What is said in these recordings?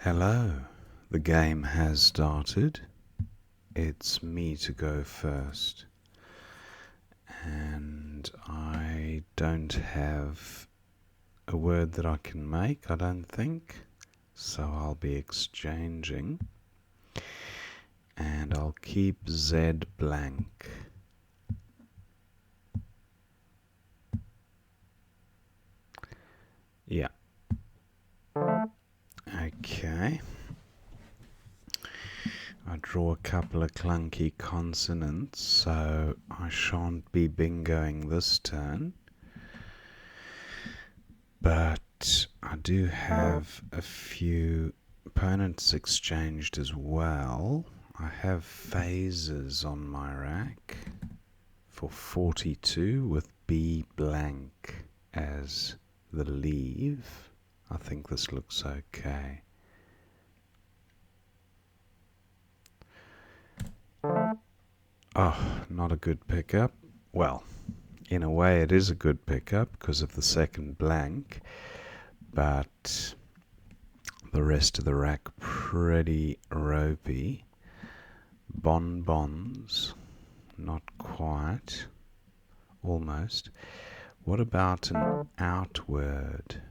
Hello, the game has started. It's me to go first, and I don't have a word that I can make, I don't think, so I'll be exchanging, and I'll keep Z blank. Yeah. Okay. I draw a couple of clunky consonants, so I shan't be bingoing this turn. But I do have a few opponents exchanged as well. I have phases on my rack for 42 with B blank as the leave. I think this looks okay. Oh, not a good pickup. Well, in a way it is a good pickup because of the second blank, but the rest of the rack pretty ropey. Bonbons, not quite, almost. What about an outward?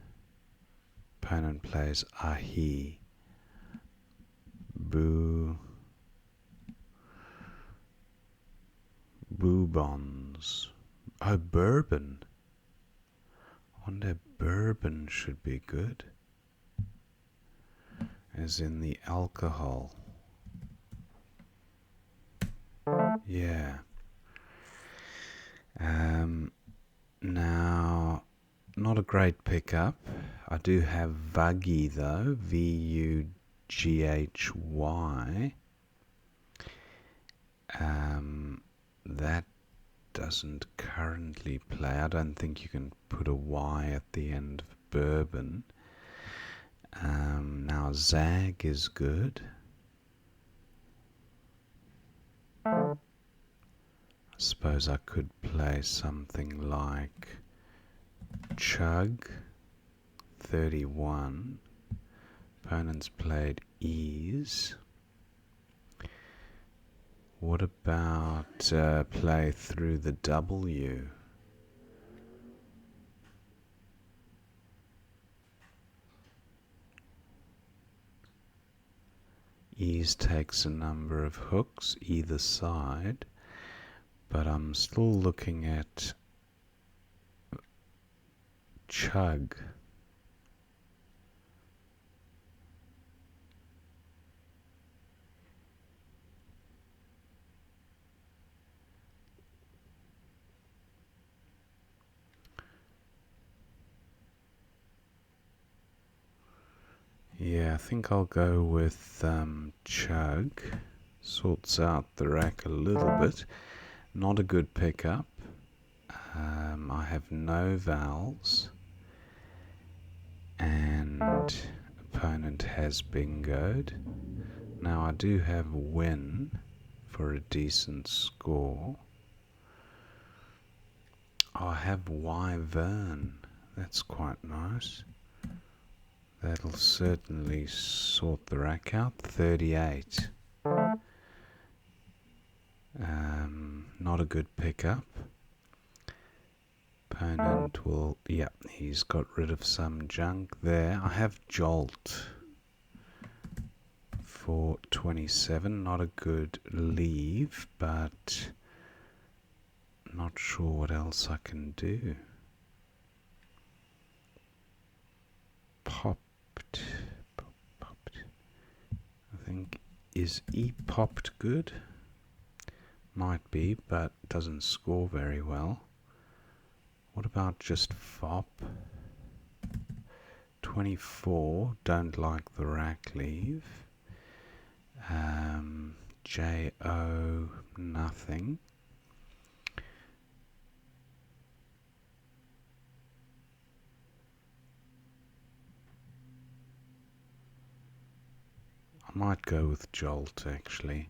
Opponent plays ahi, boo, boobons. Oh, bourbon. Wonder bourbon should be good, as in the alcohol. Yeah. Now, not a great pickup. I do have Vuggy though, Vughy. That doesn't currently play. I don't think you can put a Y at the end of bourbon. Now Zag is good. I suppose I could play something like Chug, 31. Opponents played Ease. What about play through the W? Ease takes a number of hooks either side, but I'm still looking at Chug. Yeah, I think I'll go with Chug. Sorts out the rack a little bit. Not a good pickup. I have no vowels. And opponent has bingoed. Now I do have win for a decent score. Oh, I have Wyvern. That's quite nice. That'll certainly sort the rack out. 38. Not a good pickup. Opponent will... yeah, he's got rid of some junk there. I have Jolt for 27. Not a good leave, but not sure what else I can do. Popped. I think, is E popped good? Might be, but doesn't score very well. What about just fop? 24, don't like the rack leave. J-O, nothing. I might go with Jolt actually.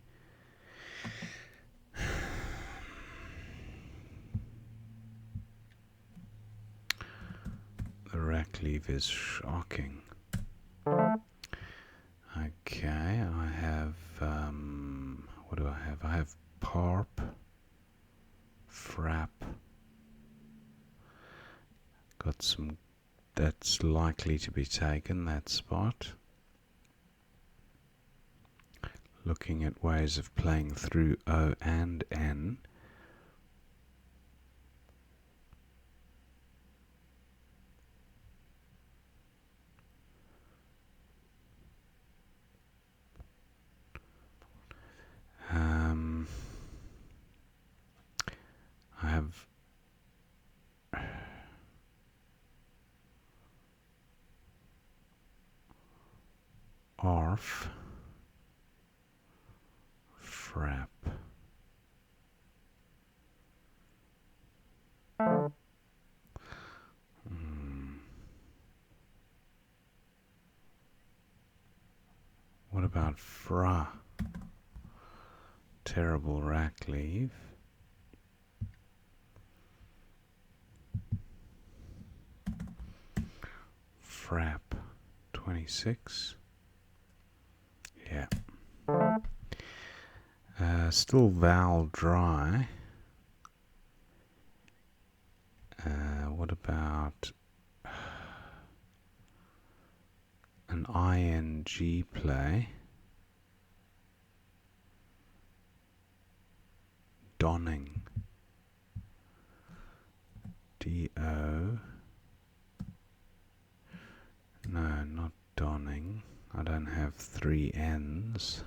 The rack leave is shocking. Okay, I have, what do I have? I have parp, frap, got some, that's likely to be taken, that spot. Looking at ways of playing through O and N. I have ARF, frap. What about fra? Terrible rack leave. Frap 26. Yeah. Still vowel dry. What about an ing play? Donning. D-O. No, not donning. I don't have three N's.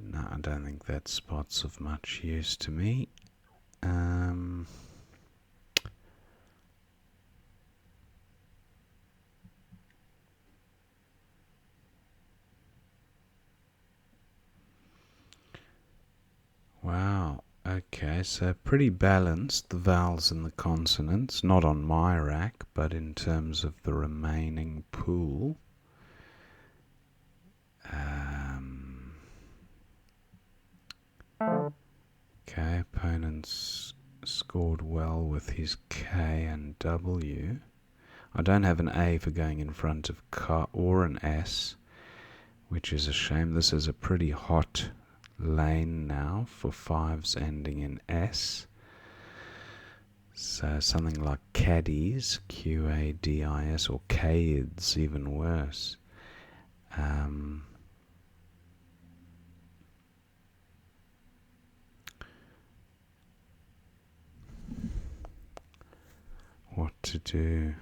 No, I don't think that spot's of much use to me. Wow, okay, so pretty balanced, the vowels and the consonants, not on my rack, but in terms of the remaining pool. Okay, opponent's scored well with his K and W. I don't have an A for going in front of K or an S, which is a shame. This is a pretty hot lane now for fives ending in S. So something like caddies, Q-A-D-I-S, or caids, even worse. What to do?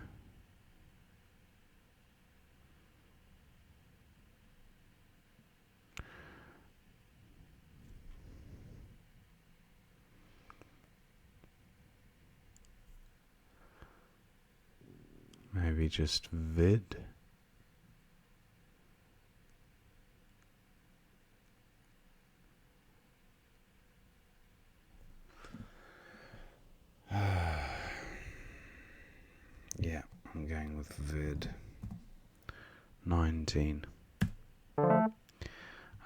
Maybe just vid. Yeah, I'm going with vid. 19.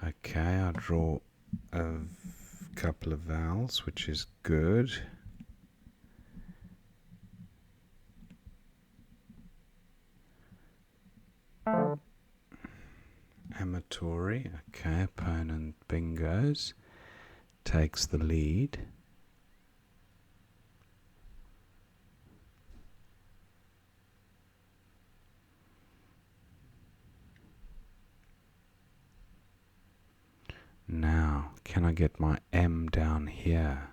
Okay, I draw a couple of vowels, which is good. Amatory, okay, opponent bingos, takes the lead. Now, can I get my M down here?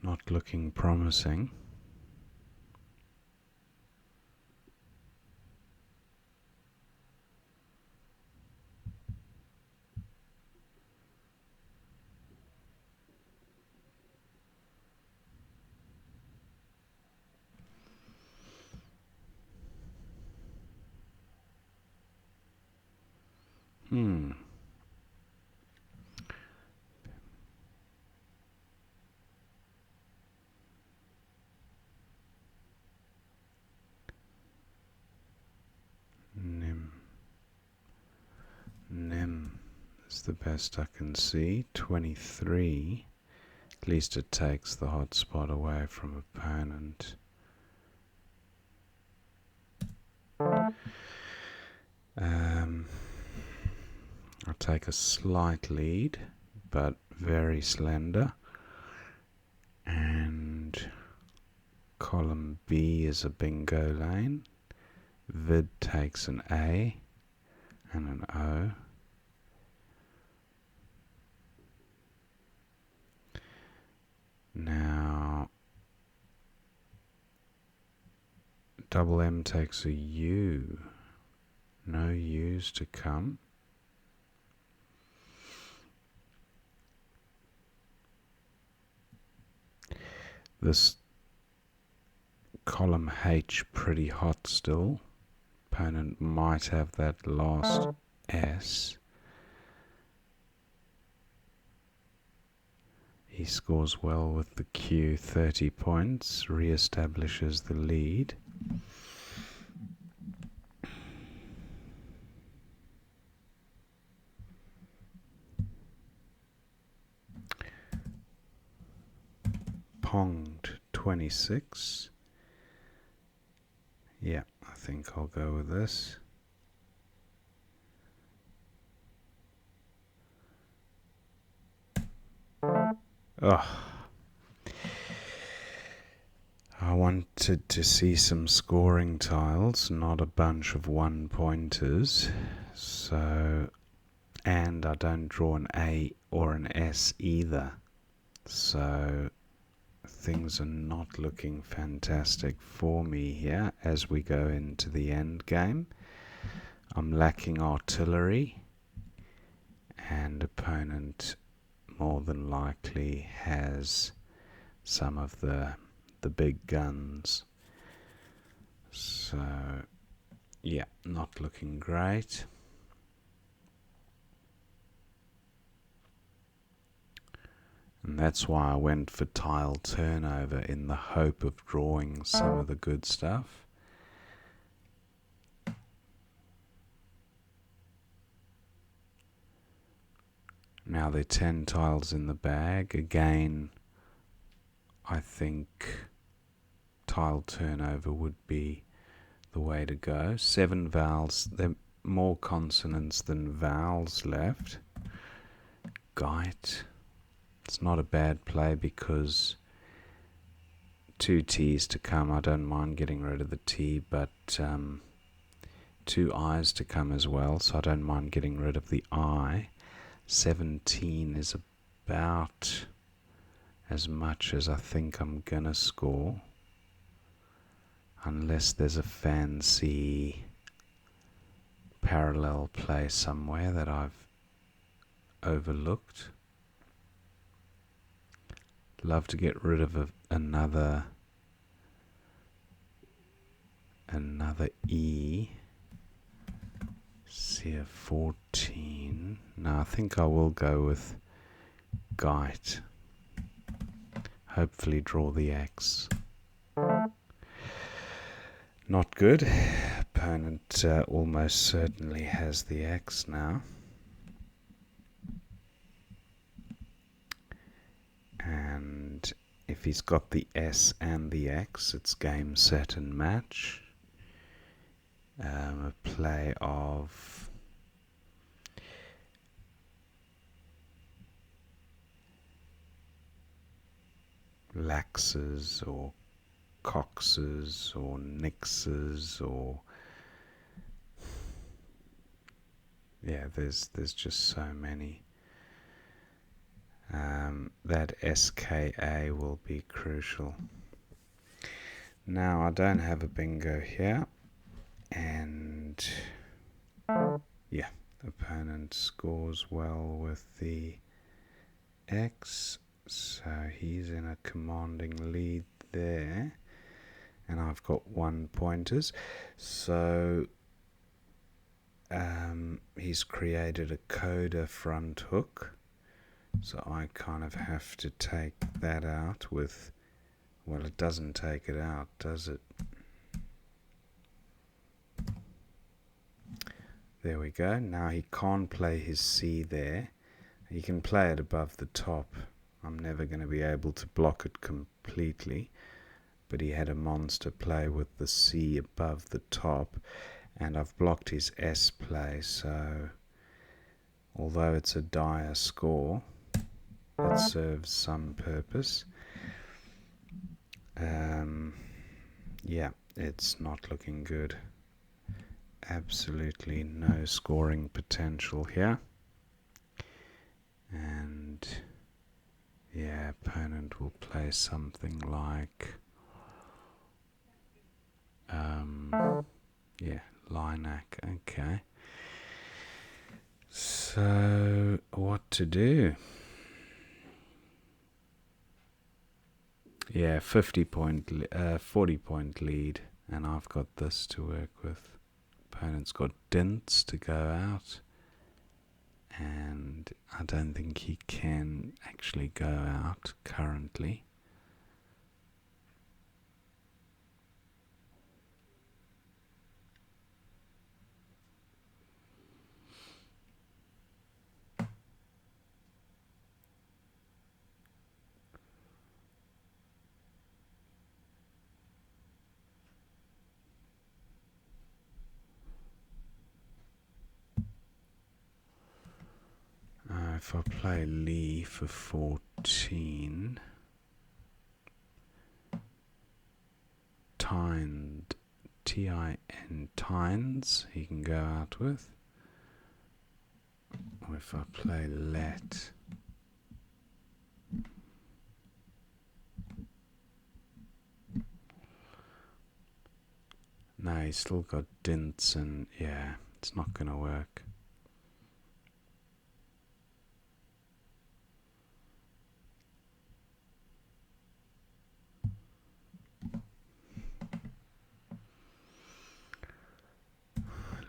Not looking promising. Nim. Nim. is the best I can see. 23. At least it takes the hot spot away from opponent. I'll take a slight lead, but very slender. And column B is a bingo lane. Vid takes an A and an O. Now, double M takes a U. No U's to come. This column H pretty hot still. Opponent might have that last S. He scores well with the Q, 30 points, re-establishes the lead. Ponged 26. Yeah, I think I'll go with this. Oh, I wanted to see some scoring tiles, not a bunch of one-pointers. So, and I don't draw an A or an S either. So things are not looking fantastic for me here as we go into the end game. I'm lacking artillery, and opponent more than likely has some of the big guns. So yeah, not looking great. And that's why I went for tile turnover, in the hope of drawing some of the good stuff. Now there are 10 tiles in the bag. Again, I think tile turnover would be the way to go. 7 vowels. There are more consonants than vowels left. Gite. It's not a bad play because 2 T's to come. I don't mind getting rid of the T, but 2 I's to come as well, so I don't mind getting rid of the I. 17 is about as much as I think I'm gonna score, unless there's a fancy parallel play somewhere that I've overlooked. Love to get rid of another E. See a 14. No, I think I will go with Gite. Hopefully draw the X. Not good. Opponent almost certainly has the X now. And if he's got the S and the X, it's game, set and match. A play of laxes or coxes or nixes, or yeah, there's just so many. That SKA will be crucial. Now I don't have a bingo here, and yeah, the opponent scores well with the X, so he's in a commanding lead there, and I've got 1 pointers. So he's created a coda front hook, so I kind of have to take that out with, well, it doesn't take it out, does it? There we go. Now he can't play his C there. He can play it above the top. I'm never going to be able to block it completely. But he had a monster play with the C above the top. And I've blocked his S play. So although it's a dire score, it serves some purpose. Yeah, it's not looking good. Absolutely no scoring potential here. And yeah, opponent will play something like yeah, Linak. Okay. So what to do? Yeah, 40 point lead, and I've got this to work with. Opponent's got dints to go out, and I don't think he can actually go out currently. If I play Lee for 14, Tind, T-I-N, Tines, he can go out with. Or if I play Let, no, he's still got dints, and yeah, it's not going to work.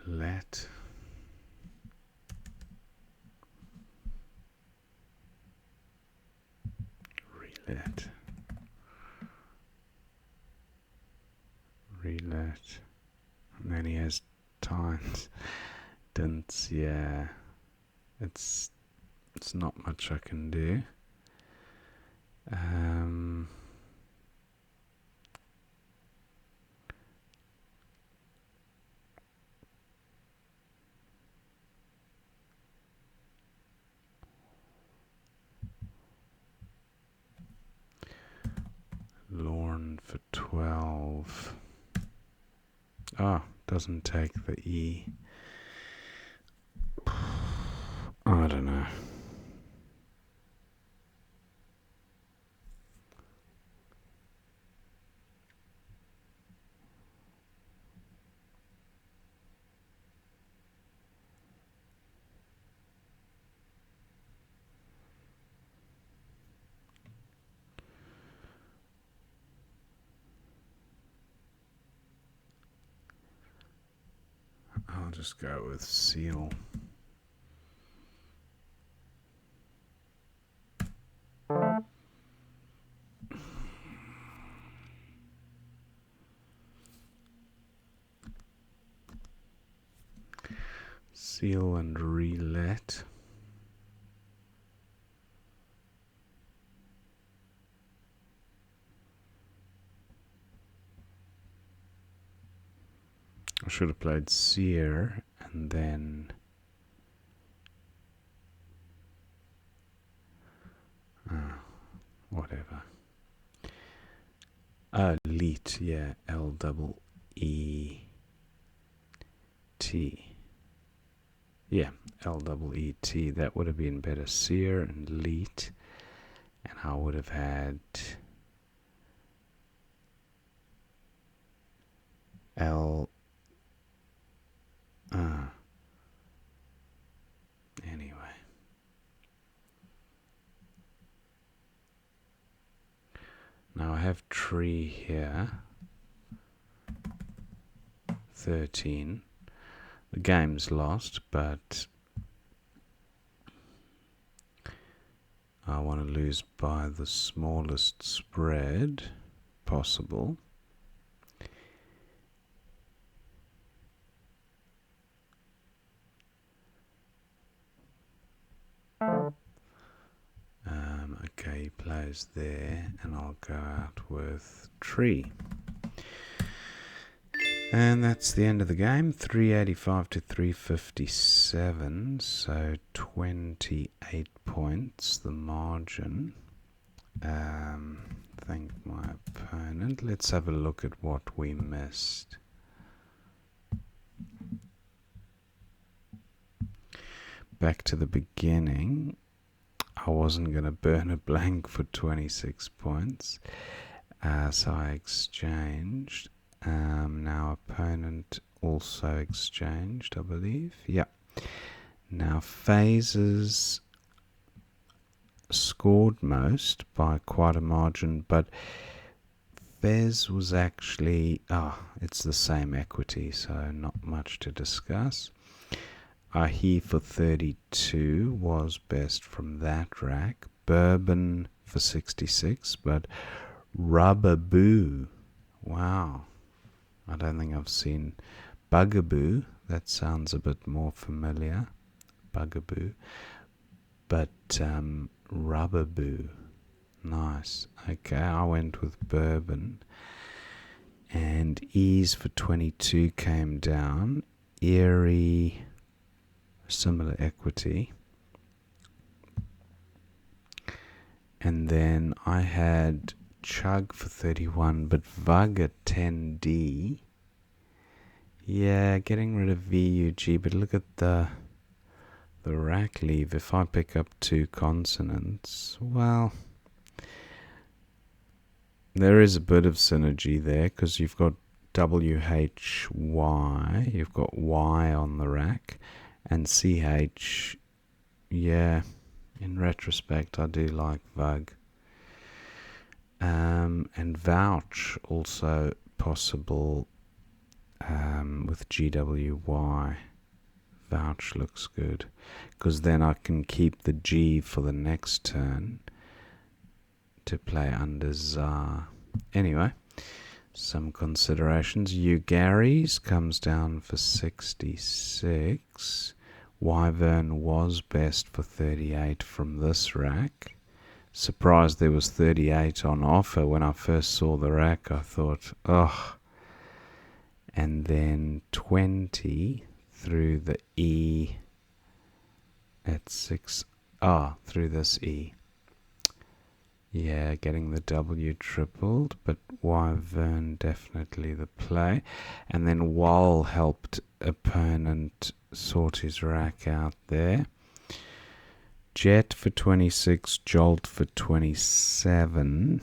Let. Relet. Relet. And then he has Tines. Dints, yeah. It's not much I can do. Lorne for 12. Ah, doesn't take the E. I don't know. I'll just go with Seal. Seal and Relet. I should have played Seer and then whatever. Leet, yeah, L-double-E-T. Yeah, L-double-E-T. That would have been better. Seer and Leet. And I would have had L. Anyway. Now I have tree here. 13. The game's lost, but I want to lose by the smallest spread possible. goes there, and I'll go out with tree. And that's the end of the game. 385 to 357, so 28 points, the margin. Thank my opponent. Let's have a look at what we missed. Back to the beginning. I wasn't going to burn a blank for 26 points, so I exchanged. Now opponent also exchanged, I believe. Yeah. Now phases scored most by quite a margin, but Fez was actually, it's the same equity, so not much to discuss. Ahi for 32 was best from that rack. Bourbon for 66, but Rubaboo, wow. I don't think I've seen Bugaboo. That sounds a bit more familiar. Bugaboo. But Rubaboo. Nice. Okay, I went with Bourbon. And Ease for 22 came down. Erie, similar equity. And then I had Chug for 31, but Vug at 10D. Yeah, getting rid of VUG, but look at the rack leave. If I pick up two consonants, well, there is a bit of synergy there because you've got WHY, you've got Y on the rack, and CH, yeah, in retrospect, I do like Vug. And Vouch also possible with GWY. Vouch looks good because then I can keep the G for the next turn to play under Za. Anyway, some considerations. Gary's comes down for 66. Wyvern was best for 38 from this rack. Surprised there was 38 on offer. When I first saw the rack, I thought, oh. And then 20 through the E at 6. Through this E. Yeah, getting the W tripled, but Wyvern definitely the play. And then Wall helped opponent sort his rack out there. Jet for 26, Jolt for 27.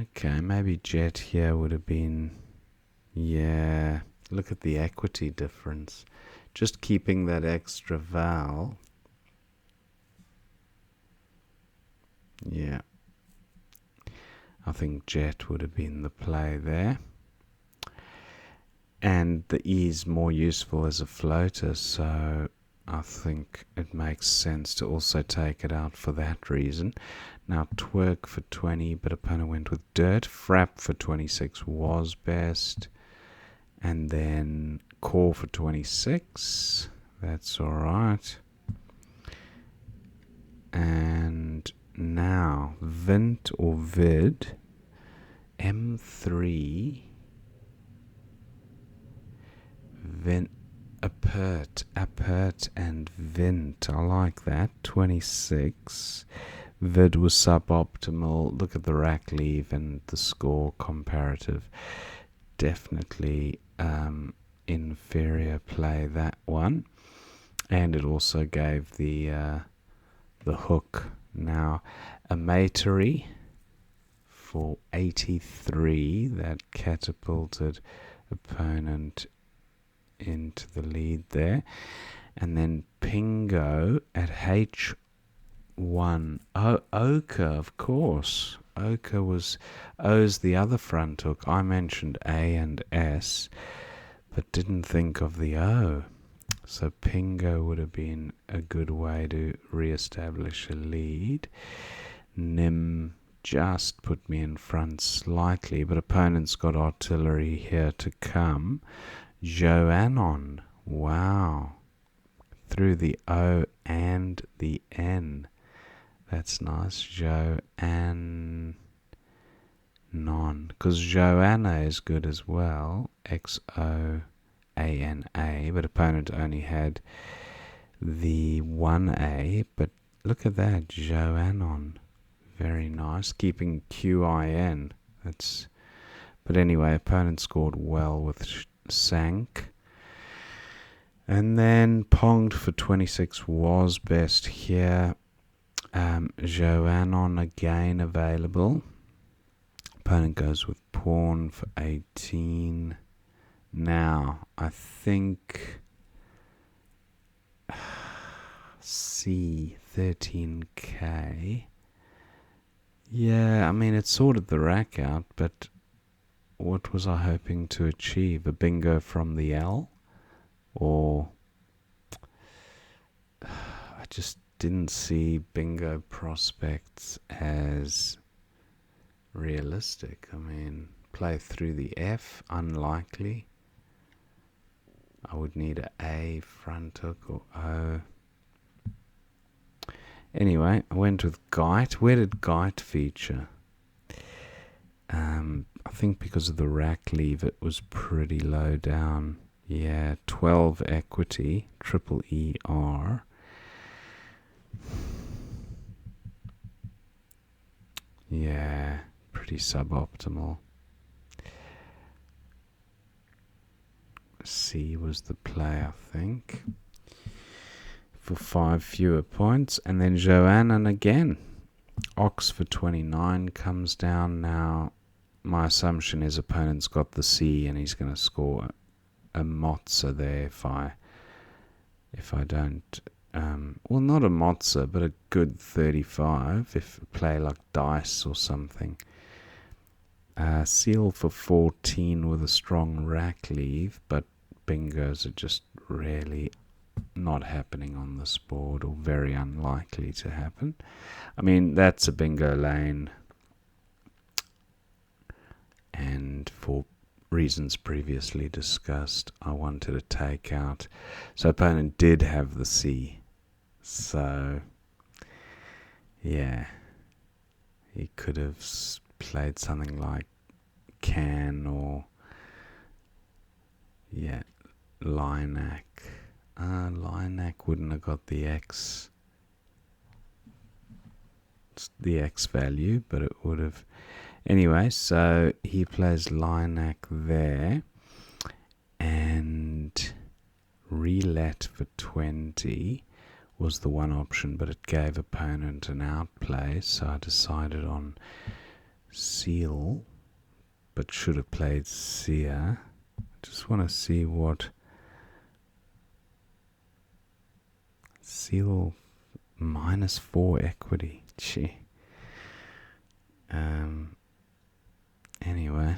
Okay, maybe Jet here would have been, yeah, look at the equity difference. Just keeping that extra vowel. Yeah. I think Jet would have been the play there. And the E is more useful as a floater, so I think it makes sense to also take it out for that reason. Now Twerk for 20, but opponent went with Dirt. Frap for 26 was best. And then Core for 26. That's alright. And now Vint or Vid. M3. Vint. Apert and Vint. I like that. 26. Vid was suboptimal. Look at the rack leave and the score comparative. Definitely inferior play, that one. And it also gave the hook. Now a Matery for 83 that catapulted opponent into the lead there. And then Pingo at H1. Ochre, of course. Ochre was O's the other front hook. I mentioned A and S, but didn't think of the O. So Pingo would have been a good way to re-establish a lead. Nim just put me in front slightly, but opponent's got artillery here to come. Joannon, wow, through the O and the N. That's nice. Joanne. Non. Because Joanna is good as well. Xoana. But opponent only had the 1A. But look at that. Joannon. Very nice. Keeping QIN. That's. But anyway, opponent scored well with Sank. And then Ponged for 26 was best here. Joannon again available. Opponent goes with Pawn for 18. Now, I think C, 13k. Yeah, I mean, it sorted the rack out, but what was I hoping to achieve? A bingo from the L? Or I just didn't see bingo prospects as realistic. I mean, play through the F, unlikely. I would need an A front hook or O. Anyway, I went with Geit. Where did Geit feature? I think because of the rack leave, it was pretty low down. Yeah, 12 equity, triple ER. Yeah, pretty suboptimal. C was the play, I think, for 5 fewer points. And then Joannan again. Ox for 29 comes down. Now, my assumption is opponent's got the C and he's going to score a mozza there if I don't. Well, not a mozza, but a good 35 if I play like dice or something. Seal for 14 with a strong rack leave, but bingos are just really not happening on this board, or very unlikely to happen. I mean, that's a bingo lane, and for reasons previously discussed, I wanted to take out. So opponent did have the C. So, yeah, he could have played something like can or, yeah, Linak. Linak wouldn't have got the X value, but it would have. Anyway, so he plays Linak there, and Roulette for 20 was the one option, but it gave opponent an outplay, so I decided on Seal, but should have played Seer. Just want to see what Seal -4 equity. Gee. Anyway,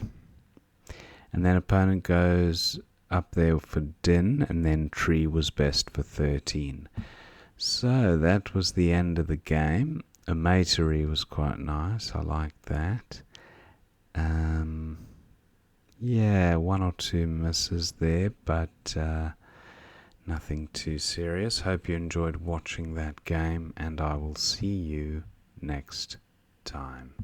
and then opponent goes up there for Din, and then Tree was best for 13. So that was the end of the game. A matery was quite nice. I liked that. Yeah, 1 or 2 misses there, but nothing too serious. Hope you enjoyed watching that game, and I will see you next time.